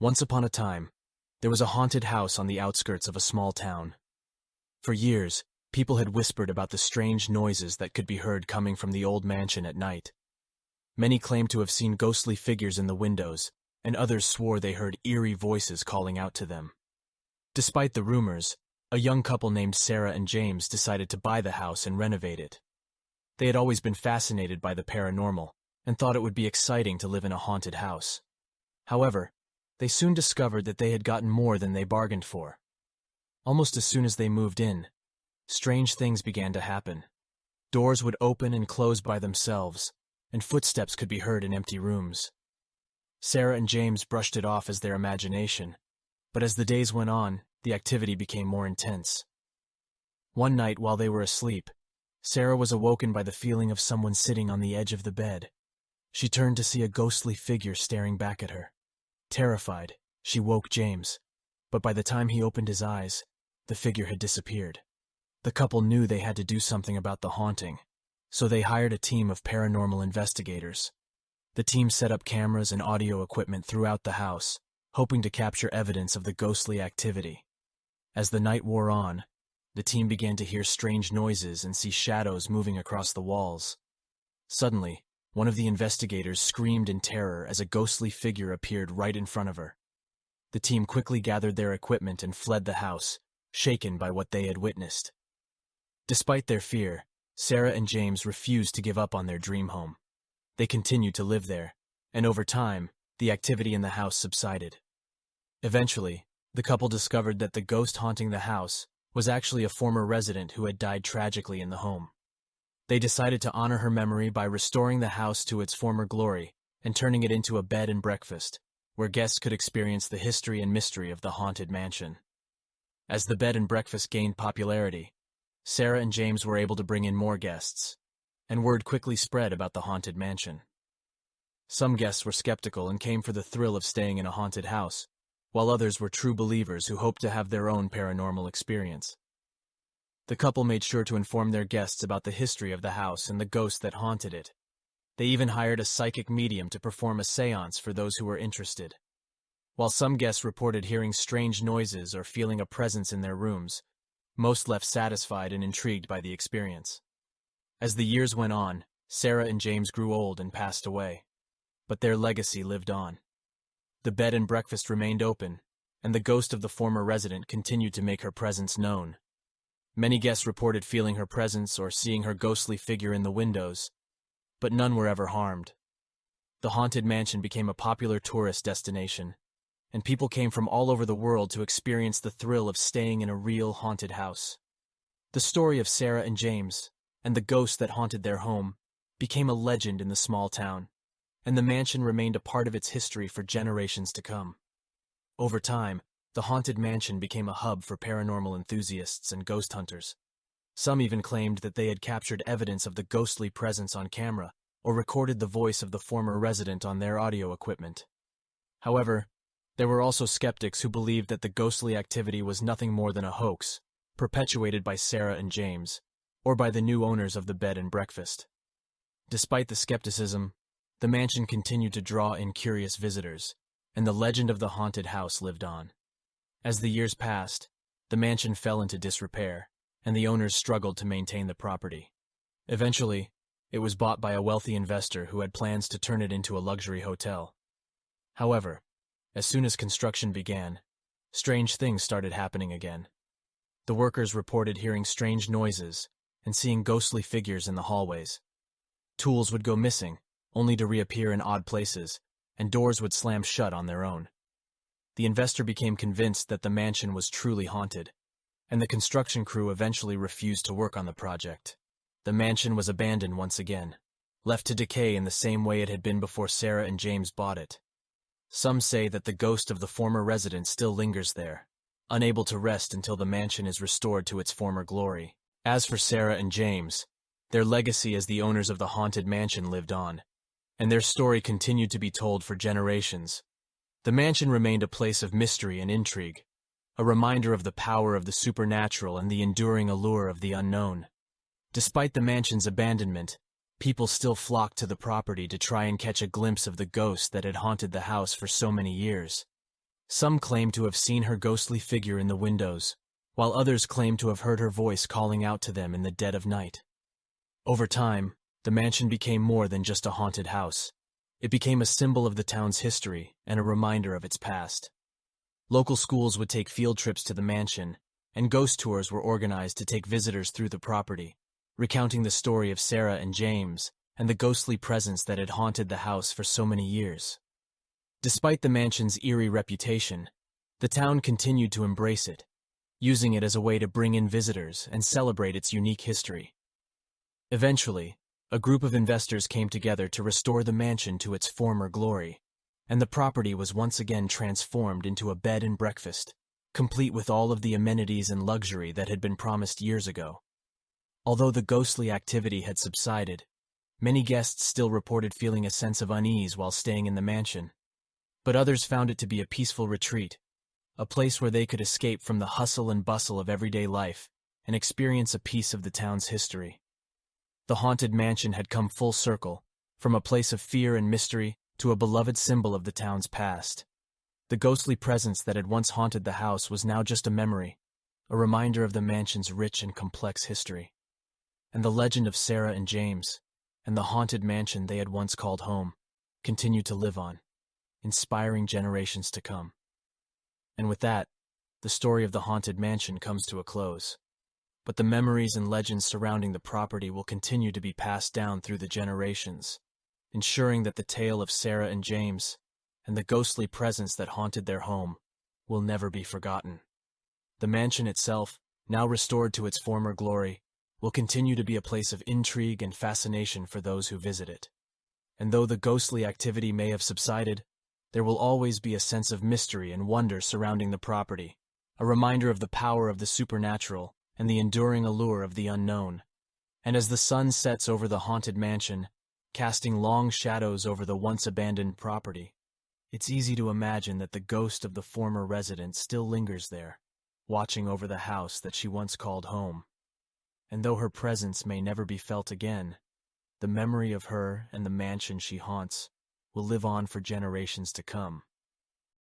Once upon a time, there was a haunted house on the outskirts of a small town. For years, people had whispered about the strange noises that could be heard coming from the old mansion at night. Many claimed to have seen ghostly figures in the windows, and others swore they heard eerie voices calling out to them. Despite the rumors, a young couple named Sarah and James decided to buy the house and renovate it. They had always been fascinated by the paranormal and thought it would be exciting to live in a haunted house. However, they soon discovered that they had gotten more than they bargained for. Almost as soon as they moved in, strange things began to happen. Doors would open and close by themselves, and footsteps could be heard in empty rooms. Sarah and James brushed it off as their imagination, but as the days went on, the activity became more intense. One night while they were asleep, Sarah was awoken by the feeling of someone sitting on the edge of the bed. She turned to see a ghostly figure staring back at her. Terrified, she woke James, but by the time he opened his eyes, the figure had disappeared. The couple knew they had to do something about the haunting, so they hired a team of paranormal investigators. The team set up cameras and audio equipment throughout the house, hoping to capture evidence of the ghostly activity. As the night wore on, the team began to hear strange noises and see shadows moving across the walls. Suddenly, one of the investigators screamed in terror as a ghostly figure appeared right in front of her. The team quickly gathered their equipment and fled the house, shaken by what they had witnessed. Despite their fear, Sarah and James refused to give up on their dream home. They continued to live there, and over time, the activity in the house subsided. Eventually, the couple discovered that the ghost haunting the house was actually a former resident who had died tragically in the home. They decided to honor her memory by restoring the house to its former glory and turning it into a bed and breakfast, where guests could experience the history and mystery of the haunted mansion. As the bed and breakfast gained popularity, Sarah and James were able to bring in more guests, and word quickly spread about the haunted mansion. Some guests were skeptical and came for the thrill of staying in a haunted house, while others were true believers who hoped to have their own paranormal experience. The couple made sure to inform their guests about the history of the house and the ghost that haunted it. They even hired a psychic medium to perform a seance for those who were interested. While some guests reported hearing strange noises or feeling a presence in their rooms, most left satisfied and intrigued by the experience. As the years went on, Sarah and James grew old and passed away, but their legacy lived on. The bed and breakfast remained open, and the ghost of the former resident continued to make her presence known. Many guests reported feeling her presence or seeing her ghostly figure in the windows, but none were ever harmed. The haunted mansion became a popular tourist destination, and people came from all over the world to experience the thrill of staying in a real haunted house. The story of Sarah and James, and the ghost that haunted their home, became a legend in the small town, and the mansion remained a part of its history for generations to come. Over time, the haunted mansion became a hub for paranormal enthusiasts and ghost hunters. Some even claimed that they had captured evidence of the ghostly presence on camera or recorded the voice of the former resident on their audio equipment. However, there were also skeptics who believed that the ghostly activity was nothing more than a hoax, perpetuated by Sarah and James, or by the new owners of the bed and breakfast. Despite the skepticism, the mansion continued to draw in curious visitors, and the legend of the haunted house lived on. As the years passed, the mansion fell into disrepair, and the owners struggled to maintain the property. Eventually, it was bought by a wealthy investor who had plans to turn it into a luxury hotel. However, as soon as construction began, strange things started happening again. The workers reported hearing strange noises and seeing ghostly figures in the hallways. Tools would go missing, only to reappear in odd places, and doors would slam shut on their own. The investor became convinced that the mansion was truly haunted, and the construction crew eventually refused to work on the project. The mansion was abandoned once again, left to decay in the same way it had been before Sarah and James bought it. Some say that the ghost of the former resident still lingers there, unable to rest until the mansion is restored to its former glory. As for Sarah and James, their legacy as the owners of the haunted mansion lived on, and their story continued to be told for generations. The mansion remained a place of mystery and intrigue, a reminder of the power of the supernatural and the enduring allure of the unknown. Despite the mansion's abandonment, people still flocked to the property to try and catch a glimpse of the ghost that had haunted the house for so many years. Some claim to have seen her ghostly figure in the windows, while others claim to have heard her voice calling out to them in the dead of night. Over time, the mansion became more than just a haunted house. It became a symbol of the town's history and a reminder of its past. Local schools would take field trips to the mansion, and ghost tours were organized to take visitors through the property, recounting the story of Sarah and James and the ghostly presence that had haunted the house for so many years. Despite the mansion's eerie reputation, the town continued to embrace it, using it as a way to bring in visitors and celebrate its unique history. Eventually, a group of investors came together to restore the mansion to its former glory, and the property was once again transformed into a bed and breakfast, complete with all of the amenities and luxury that had been promised years ago. Although the ghostly activity had subsided, many guests still reported feeling a sense of unease while staying in the mansion, but others found it to be a peaceful retreat, a place where they could escape from the hustle and bustle of everyday life and experience a piece of the town's history. The haunted mansion had come full circle, from a place of fear and mystery to a beloved symbol of the town's past. The ghostly presence that had once haunted the house was now just a memory, a reminder of the mansion's rich and complex history. And the legend of Sarah and James, and the haunted mansion they had once called home, continued to live on, inspiring generations to come. And with that, the story of the haunted mansion comes to a close. But the memories and legends surrounding the property will continue to be passed down through the generations, ensuring that the tale of Sarah and James, and the ghostly presence that haunted their home, will never be forgotten. The mansion itself, now restored to its former glory, will continue to be a place of intrigue and fascination for those who visit it. And though the ghostly activity may have subsided, there will always be a sense of mystery and wonder surrounding the property, a reminder of the power of the supernatural and the enduring allure of the unknown. And as the sun sets over the haunted mansion, casting long shadows over the once abandoned property, it's easy to imagine that the ghost of the former resident still lingers there, watching over the house that she once called home. And though her presence may never be felt again, the memory of her and the mansion she haunts will live on for generations to come.